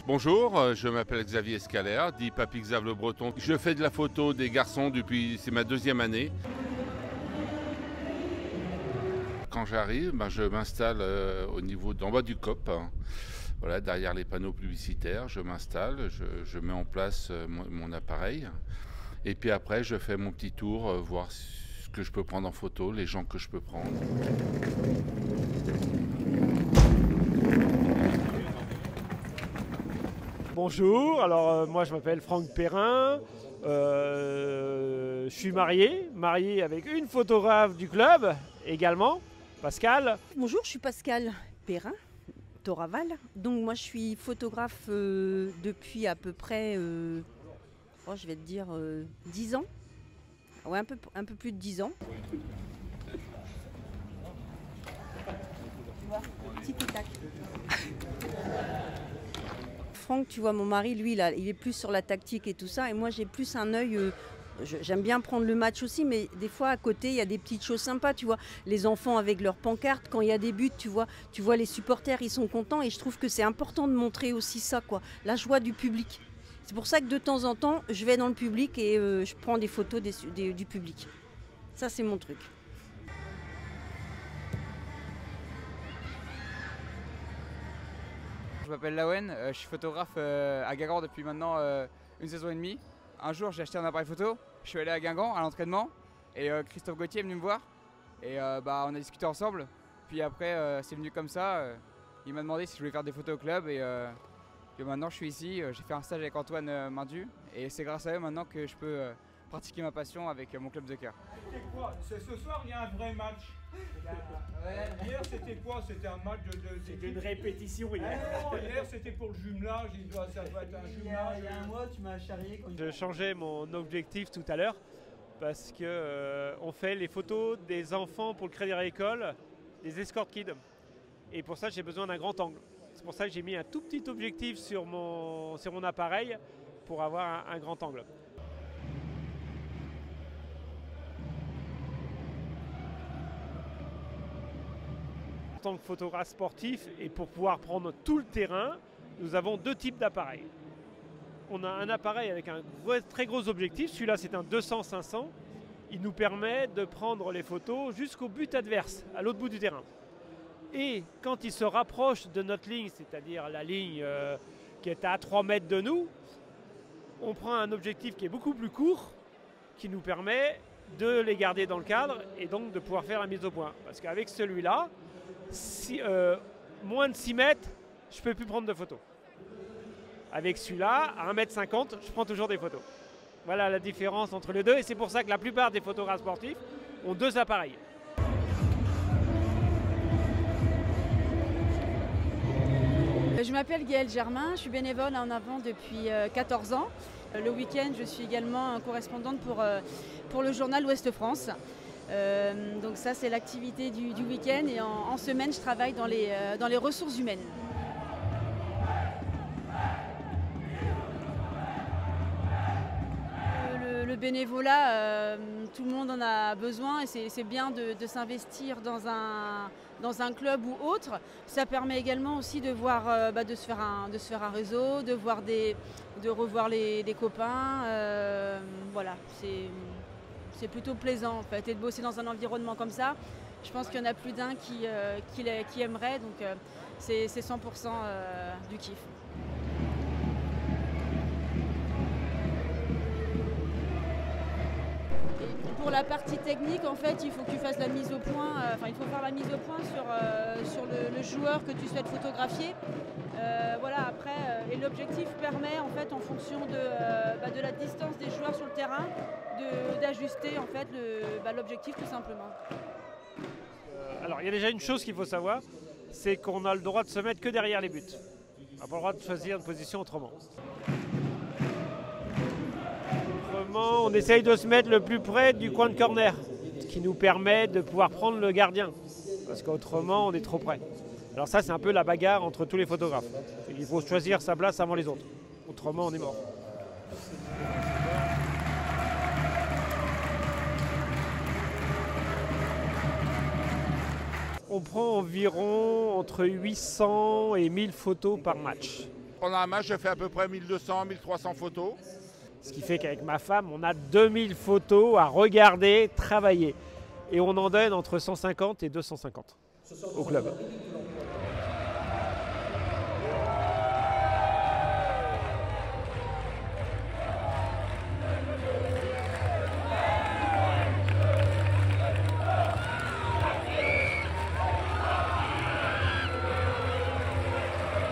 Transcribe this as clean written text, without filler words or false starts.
Bonjour, je m'appelle Xavier Escalaire, dit Papy Xav le Breton. Je fais de la photo des garçons depuis, c'est ma deuxième année. Quand j'arrive, je m'installe au niveau d'en bas du COP, voilà, derrière les panneaux publicitaires. Je m'installe, je mets en place mon appareil. Et puis après, je fais mon petit tour, voir ce que je peux prendre en photo, les gens que je peux prendre. Bonjour, alors moi je m'appelle Franck Perrin, je suis marié avec une photographe du club également, Pascal. Bonjour, je suis Pascal Perrin, Toraval. Donc moi je suis photographe depuis à peu près, je vais te dire 10 ans. Ouais, un peu plus de 10 ans. Tu vois, petit tac. Franck, tu vois, mon mari, lui, il est plus sur la tactique et tout ça. Et moi, j'ai plus un œil. J'aime bien prendre le match aussi, mais des fois, à côté, il y a des petites choses sympas, tu vois. Les enfants avec leurs pancartes, quand il y a des buts, tu vois les supporters, ils sont contents. Et je trouve que c'est important de montrer aussi ça, quoi. La joie du public. C'est pour ça que de temps en temps, je vais dans le public et je prends des photos du public. Ça, c'est mon truc. Je m'appelle Lawen, je suis photographe à Guingamp depuis maintenant une saison et demie. Un jour j'ai acheté un appareil photo, je suis allé à Guingamp à l'entraînement et Christophe Gauthier est venu me voir et on a discuté ensemble. Puis après c'est venu comme ça, il m'a demandé si je voulais faire des photos au club et maintenant je suis ici. J'ai fait un stage avec Antoine Mindu et c'est grâce à eux maintenant que je peux pratiquer ma passion avec mon club de cœur. C'était quoi? Ce soir il y a un vrai match. Hier c'était quoi? C'était un match de C'était une répétition hier. Non, hier c'était pour le jumelage, ça doit être un jumelage. Il y a un mois tu m'as charrié quand Je changeais mon objectif tout à l'heure parce que on fait les photos des enfants pour le Crédit Agricole, des escort kids. Et pour ça j'ai besoin d'un grand angle. C'est pour ça que j'ai mis un tout petit objectif sur mon appareil pour avoir un grand angle. En tant que photographe sportif et pour pouvoir prendre tout le terrain, nous avons deux types d'appareils. On a un appareil avec un très gros objectif, celui-là c'est un 200-500. Il nous permet de prendre les photos jusqu'au but adverse, à l'autre bout du terrain. Et quand il se rapproche de notre ligne, c'est-à-dire la ligne qui est à 3 mètres de nous, on prend un objectif qui est beaucoup plus court, qui nous permet de les garder dans le cadre et donc de pouvoir faire la mise au point. Parce qu'avec celui-là, moins de 6 mètres, je ne peux plus prendre de photos. Avec celui-là, à 1,50 m, je prends toujours des photos. Voilà la différence entre les deux et c'est pour ça que la plupart des photographes sportifs ont deux appareils. Je m'appelle Gaëlle Germain, je suis bénévole en avant depuis 14 ans. Le week-end, je suis également correspondante pour le journal Ouest France. Donc ça, c'est l'activité du week-end et en semaine, je travaille dans les ressources humaines. Le bénévolat, tout le monde en a besoin et c'est bien de s'investir dans un club ou autre. Ça permet également aussi de voir, de se faire un réseau, de revoir des copains. Voilà, c'est plutôt plaisant en fait. Et de bosser dans un environnement comme ça, je pense qu'il y en a plus d'un qui aimerait, donc c'est 100% du kiff. Pour la partie technique, en fait, il faut que tu fasses la mise au point. Il faut faire la mise au point sur le joueur que tu souhaites photographier. Voilà, après, et l'objectif permet, en fait, en fonction de la distance des joueurs sur le terrain, d'ajuster en fait l'objectif tout simplement. Alors, il y a déjà une chose qu'il faut savoir, c'est qu'on a le droit de se mettre que derrière les buts. On n'a pas le droit de choisir une position autrement. On essaye de se mettre le plus près du coin de corner, ce qui nous permet de pouvoir prendre le gardien, parce qu'autrement on est trop près. Alors ça c'est un peu la bagarre entre tous les photographes. Il faut choisir sa place avant les autres, autrement on est mort. On prend environ entre 800 et 1000 photos par match. pendant un match, je fais à peu près 1200, 1300 photos. Ce qui fait qu'avec ma femme, on a 2000 photos à regarder, travailler. Et on en donne entre 150 et 250 au club.